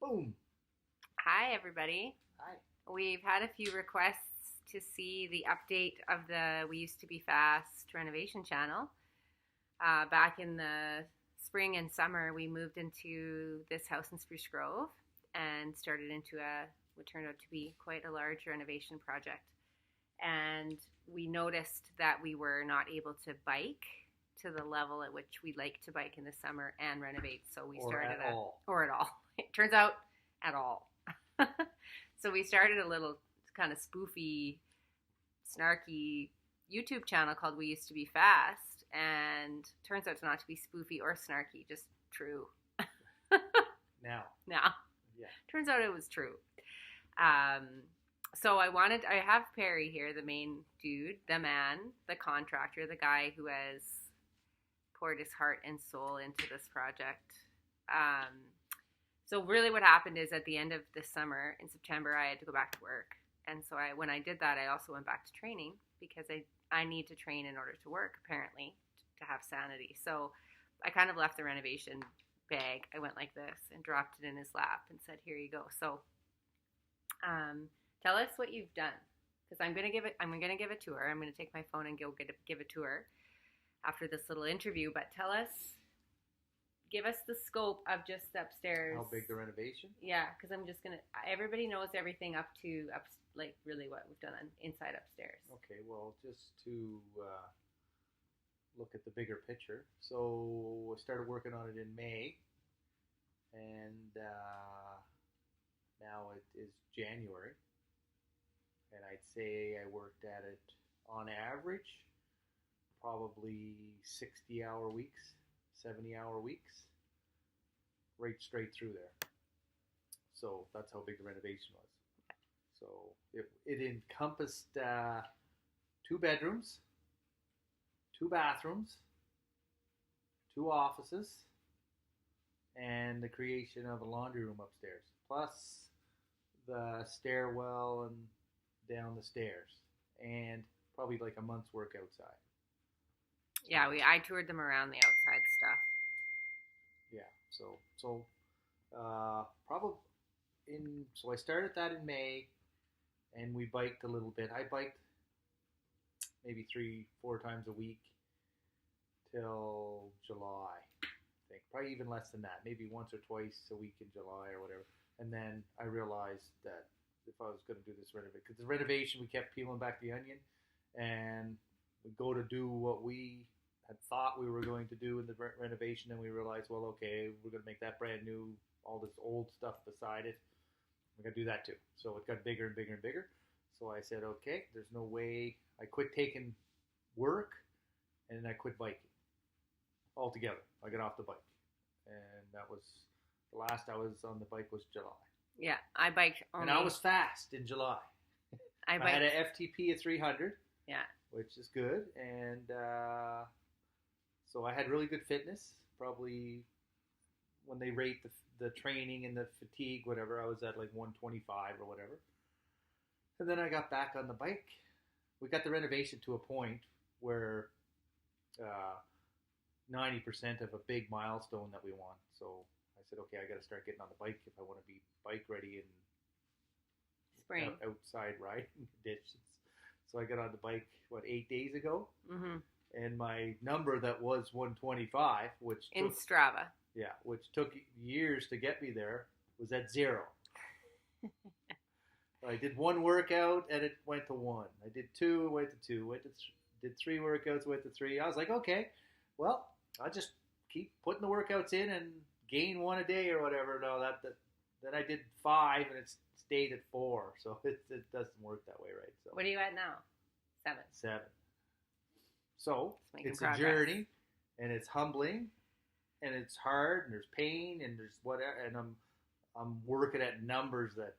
Boom. Hi, everybody. Hi. We've had a few requests to see the update of the We Used to Be Fast renovation channel. Back in the spring and summer, we moved into this house in Spruce Grove and started into what turned out to be quite a large renovation project. And we noticed that we were not able to bike to the level at which we like to bike in the summer and renovate. So we started at all. Or at all. It turns out at all. So we started a little kind of spoofy, snarky YouTube channel called We Used to Be Fast, and turns out to not to be spoofy or snarky, just true. Now. Yeah. Turns out it was true. So I have Perry here, the main dude, the man, the contractor, the guy who has poured his heart and soul into this project. So really what happened is at the end of this summer, in September, I had to go back to work. And so when I did that, I also went back to training because I need to train in order to work, apparently, to have sanity. So I kind of left the renovation bag. I went like this and dropped it in his lap and said, here you go. So tell us what you've done, because I'm going to give a tour. I'm going to take my phone and go give a tour after this little interview. But give us the scope of just upstairs. How big the renovation? Yeah, because everybody knows everything like really what we've done inside upstairs. Okay, well, just to look at the bigger picture. So I started working on it in May, and now it is January. And I'd say I worked at it on average, probably 60-hour weeks. 70-hour weeks, right straight through there. So that's how big the renovation was. So it encompassed 2 bedrooms, 2 bathrooms, 2 offices, and the creation of a laundry room upstairs, plus the stairwell and down the stairs, and probably like a month's work outside. Yeah, I toured them around the outside stuff. Yeah, so I started that in May, and we biked a little bit. I biked maybe 3-4 times a week till July, I think. Probably even less than that, maybe once or twice a week in July or whatever. And then I realized that if I was going to do this renovation, because the renovation, we kept peeling back the onion, and we go to do what we had thought we were going to do in the renovation, and we realized, well, okay, we're going to make that brand new, all this old stuff beside it. We're going to do that too. So it got bigger and bigger and bigger. So I said, okay, there's no way. I quit taking work, and I quit biking altogether. I got off the bike, and that was the last I was on the bike was July. Yeah, I biked only. And I was fast in July. I had an FTP of 300. Yeah. Which is good, and so I had really good fitness. Probably when they rate the training and the fatigue, whatever, I was at like 125 or whatever. And then I got back on the bike. We got the renovation to a point where 90% of a big milestone that we want. So I said, okay, I got to start getting on the bike if I want to be bike ready in spring outside riding conditions. So I got on the bike, 8 days ago? Mm-hmm. And my number that was 125, in Strava. Yeah, which took years to get me there, was at 0. I did 1 workout and it went to 1. I did 2, it went to 2. Did 3 workouts, went to 3. I was like, okay, well, I'll just keep putting the workouts in and gain 1 a day or whatever. No, then I did 5 and it stayed at 4. So it doesn't work that way, right? So what are you at now? 7. So it's a journey, and it's humbling, and it's hard, and there's pain, and there's whatever, and I'm working at numbers that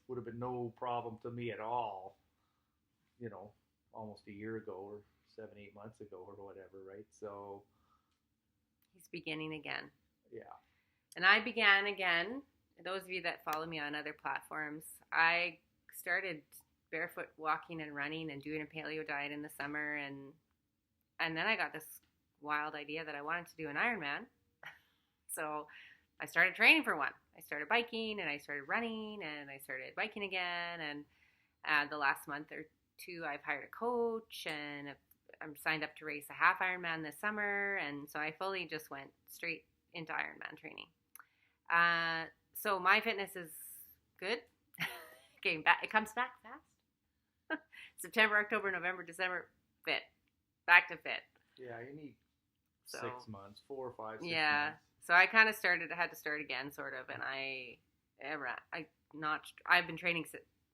would have been no problem to me at all, almost a year ago or 7-8 months ago or whatever, right? So he's beginning again. Yeah. And I began again. Those of you that follow me on other platforms, I started barefoot walking and running and doing a paleo diet in the summer, and then I got this wild idea that I wanted to do an Ironman. So I started training for one. I started biking, and I started running, and I started biking again. And the last month or two, I've hired a coach, and I'm signed up to race a half Ironman this summer. And so I fully just went straight into Ironman training. So my fitness is good. Getting back, it comes back fast. September, October, November, December, fit. Back to fit. Yeah, you need So, 6 months, 4 or 5, 6 yeah. months. So I kind of had to start again, sort of, and I've been training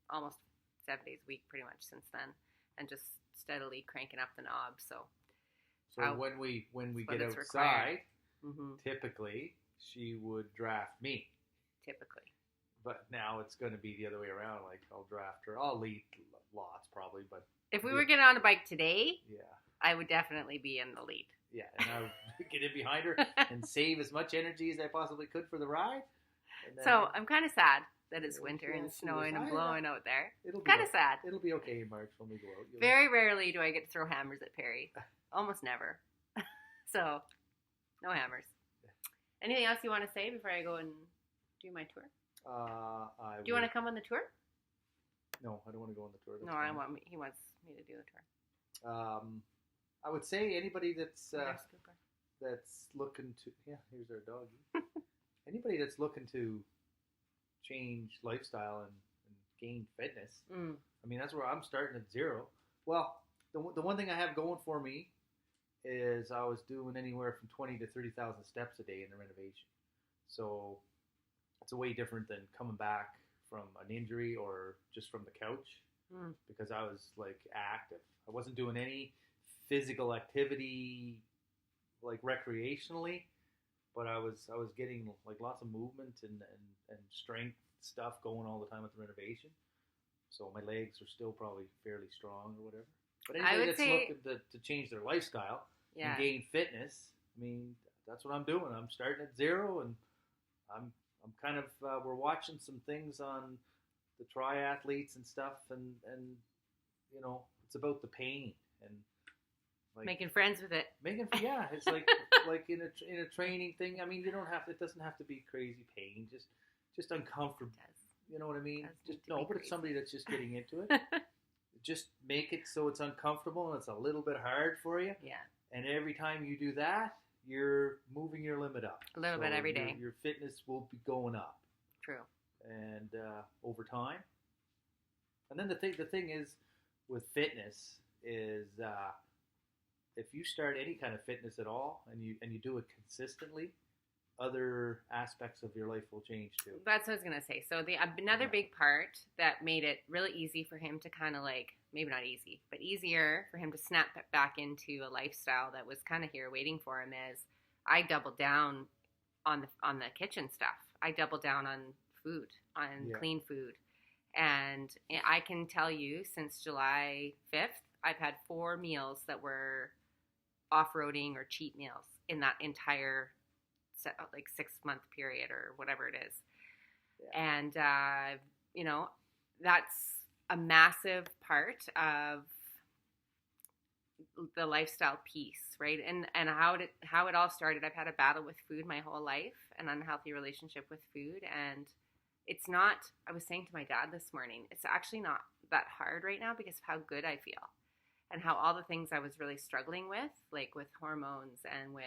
almost 7 days a week pretty much since then, and just steadily cranking up the knob. So when we what get it's outside, required. typically she would draft me. Typically. But now it's going to be the other way around. Like, I'll draft her. I'll lead lots probably, but If we were getting on a bike today, yeah, I would definitely be in the lead. yeah, and I would get in behind her and save as much energy as I possibly could for the ride. And then So I'm kind of sad that it's Yeah, winter yeah, and she snowing was- and I- blowing out there. it'll be Kind of sad. It'll be okay in March when we go out. Very rarely do I get to throw hammers at Perry. Almost never. So, no hammers. Anything else you want to say before I go and do my tour? Do you want to come on the tour? No, I don't want to go on the tour. No, he wants me to do the tour. I would say anybody that's Our scooper. that's looking to here's our doggy. Anybody that's looking to change lifestyle and gain fitness. I mean, that's where I'm starting at zero. Well, the one thing I have going for me is I was doing anywhere from 20 to 30,000 steps a day in the renovation. So it's a way different than coming back from an injury or just from the couch, because I was like active. I wasn't doing any physical activity like recreationally, but I was getting like lots of movement and strength stuff going all the time at the renovation. So my legs are still probably fairly strong or whatever. But anybody that's looking to change their lifestyle and gain fitness, I mean, that's what I'm doing. I'm starting at zero, and I'm kind of we're watching some things on the triathletes and stuff, and you know, it's about the pain and like making friends with it. It's like like in a training thing. I mean, it doesn't have to be crazy pain, just uncomfortable. You know what I mean? But it's somebody that's just getting into it. Just make it so it's uncomfortable and it's a little bit hard for you. Yeah. And every time you do that, you're moving your limit up. A little bit every day. Your fitness will be going up. True. And over time. And then the thing is with fitness is if you start any kind of fitness at all and you do it consistently, other aspects of your life will change too. That's what I was going to say. So another big part that made it really easy for him to kind of like, maybe not easy, but easier for him to snap back into a lifestyle that was kind of here waiting for him is I doubled down on the kitchen stuff. I doubled down on food, on clean food. And I can tell you since July 5th, I've had 4 meals that were off-roading or cheat meals in that entire 6-month period or whatever it is. Yeah. And, you know, that's a massive part of the lifestyle piece, right? And how it all started, I've had a battle with food my whole life, an unhealthy relationship with food. And it's not, I was saying to my dad this morning, it's actually not that hard right now because of how good I feel and how all the things I was really struggling with, like with hormones and with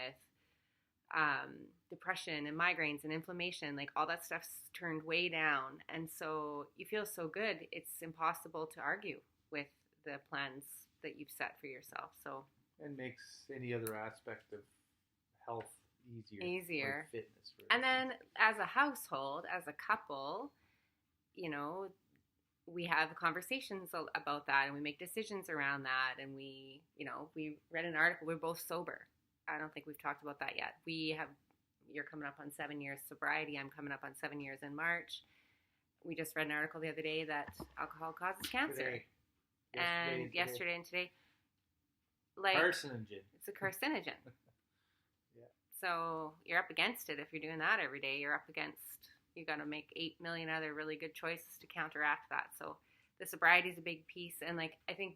depression and migraines and inflammation, like all that stuff's turned way down. And so you feel so good, it's impossible to argue with the plans that you've set for yourself. So and makes any other aspect of health easier. Like fitness, and then as a household, as a couple, you know, we have conversations about that and we make decisions around that. And we read an article, we're both sober. I don't think we've talked about that yet. You're coming up on 7 years sobriety. I'm coming up on 7 years in March. We just read an article the other day that alcohol causes cancer. Yesterday and today. Like, carcinogen. It's a carcinogen. Yeah. So you're up against it. If you're doing that every day, you got to make 8 million other really good choices to counteract that. So the sobriety is a big piece. And like, I think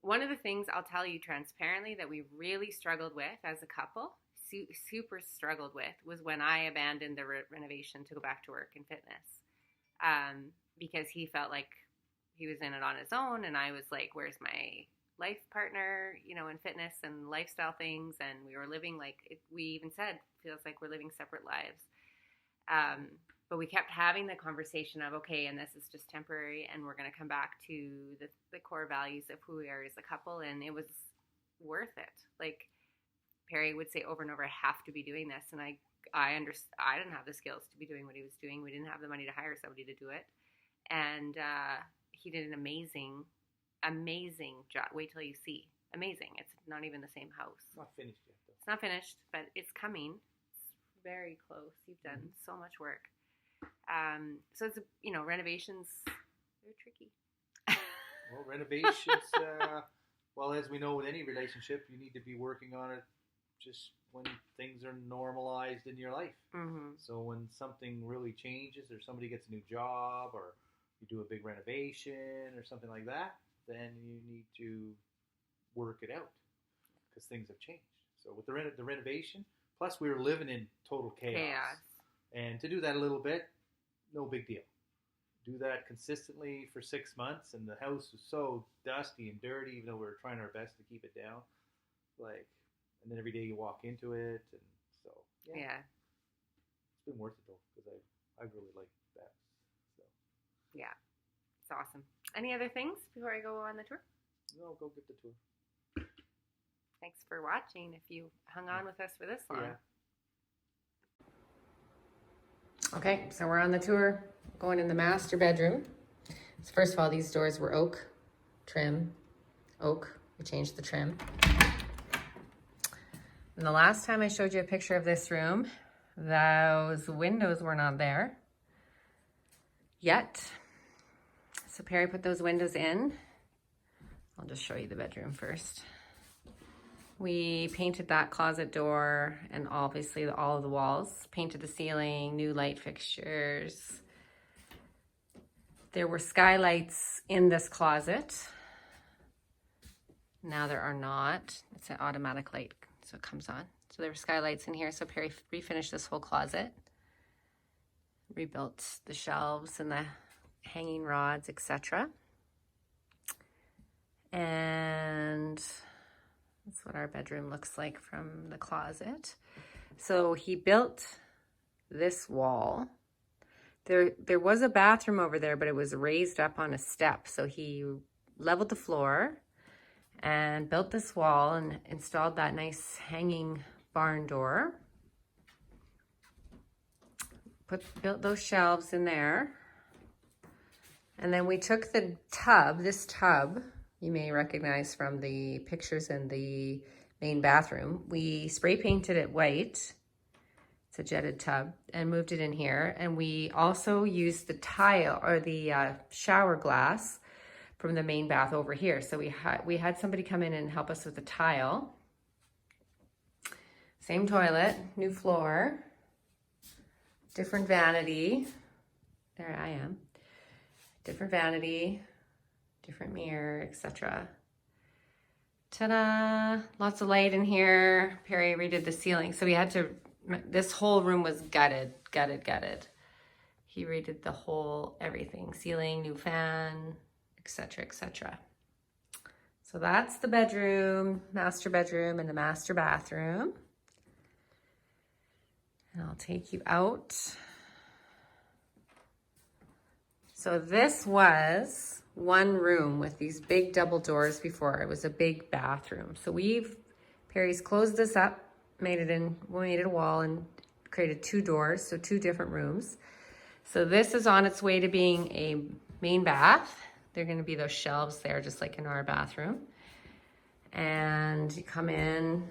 one of the things I'll tell you transparently that we really struggled with as a couple, super struggled with was when I abandoned the renovation to go back to work in fitness, because he felt like he was in it on his own, and I was like, where's my life partner, in fitness and lifestyle things? And we were living we even said, feels like we're living separate lives. But we kept having the conversation of, okay, and this is just temporary, and we're going to come back to the core values of who we are as a couple, and it was worth it. Like Perry would say over and over, I have to be doing this, and I didn't have the skills to be doing what he was doing. We didn't have the money to hire somebody to do it, and he did an amazing job. Wait till you see. Amazing. It's not even the same house. Not finished yet, though. It's not finished, but it's coming. It's very close. You've done so much work. So it's, renovations, they're tricky. Well, renovations, well, as we know with any relationship, you need to be working on it just when things are normalized in your life. Mm-hmm. So when something really changes, or somebody gets a new job, or you do a big renovation or something like that, then you need to work it out because things have changed. So with the renovation, plus we were living in total chaos. And to do that a little bit, no big deal. Do that consistently for 6 months, and the house was so dusty and dirty, even though we were trying our best to keep it down. And then every day you walk into it, and so yeah. It's been worth it though, because I really like that. So yeah, it's awesome. Any other things before I go on the tour? No, go get the tour. Thanks for watching. If you hung on with us for this long. Yeah. Okay, so we're on the tour, going in the master bedroom. So first of all, these doors were oak trim. Oak, we changed the trim. And the last time I showed you a picture of this room, those windows were not there yet. So Perry put those windows in. I'll just show you the bedroom first. We painted that closet door and obviously all of the walls, painted the ceiling, new light fixtures. There were skylights in this closet. Now there are not. It's an automatic light, so it comes on. So there were skylights in here, so Perry refinished this whole closet. Rebuilt the shelves and the hanging rods, etc. And that's what our bedroom looks like from the closet. So he built this wall. There was a bathroom over there, but it was raised up on a step. So he leveled the floor and built this wall and installed that nice hanging barn door. Built those shelves in there. And then we took the tub, this tub, you may recognize from the pictures in the main bathroom. We spray painted it white. It's a jetted tub, and moved it in here. And we also used the tile or the shower glass from the main bath over here. So we had somebody come in and help us with the tile. Same toilet, new floor, different vanity. There I am. Different vanity, different mirror, etc. Ta-da! Lots of light in here. Perry redid the ceiling. So we had to, this whole room was gutted. He redid the whole everything. Ceiling, new fan, etc., etc. So that's the bedroom, master bedroom, and the master bathroom. And I'll take you out. So this was one room with these big double doors before. It was a big bathroom. So Perry's closed this up, we made it a wall and created two doors, so two different rooms. So this is on its way to being a main bath. There are gonna be those shelves there, just like in our bathroom. And you come in,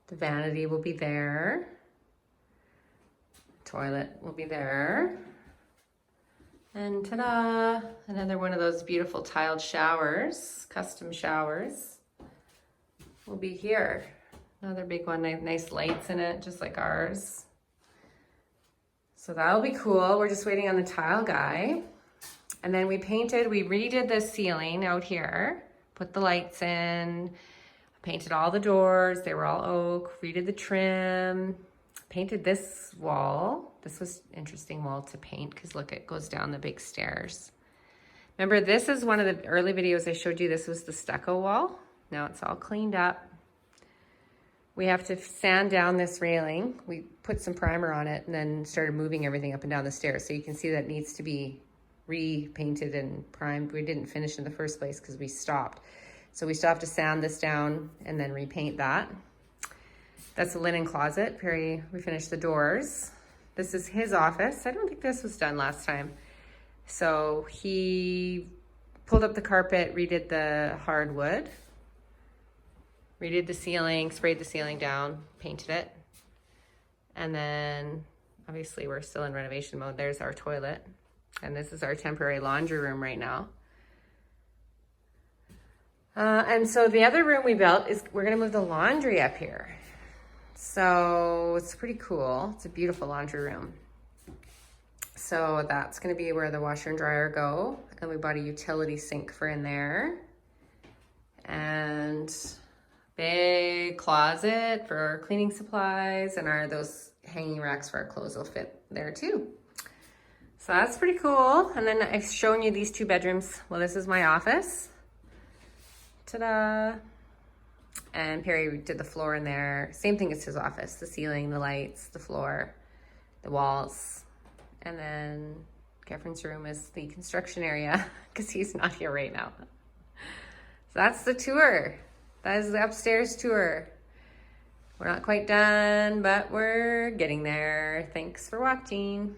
the vanity will be there. Toilet will be there. And ta-da, another one of those beautiful tiled showers, custom showers, will be here. Another big one, nice lights in it, just like ours. So that'll be cool. We're just waiting on the tile guy. And then we redid the ceiling out here, put the lights in, Painted all the doors. They were all oak. Redid the trim. Painted this wall. This was an interesting wall to paint because look, it goes down the big stairs. Remember, this is one of the early videos I showed you. This was the stucco wall. Now it's all cleaned up. We have to sand down this railing. We put some primer on it and then started moving everything up and down the stairs. So you can see that needs to be repainted and primed. We didn't finish in the first place because we stopped. So we still have to sand this down and then repaint that. That's the linen closet. Perry, we finished the doors. This is his office. I don't think this was done last time. So he pulled up the carpet, redid the hardwood, redid the ceiling, sprayed the ceiling down, painted it. And then obviously we're still in renovation mode. There's our toilet. And this is our temporary laundry room right now. And so the other room we built is we're gonna move the laundry up here. So it's pretty cool. It's a beautiful laundry room. So that's gonna be where the washer and dryer go. And we bought a utility sink for in there. And big closet for our cleaning supplies, and those hanging racks for our clothes will fit there too. So that's pretty cool. And then I've shown you these 2 bedrooms. Well, this is my office. Ta-da. And Perry did the floor in there. Same thing as his office. The ceiling, the lights, the floor, the walls. And then Catherine's room is the construction area because he's not here right now. So that's the tour. That is the upstairs tour. We're not quite done, but we're getting there. Thanks for watching.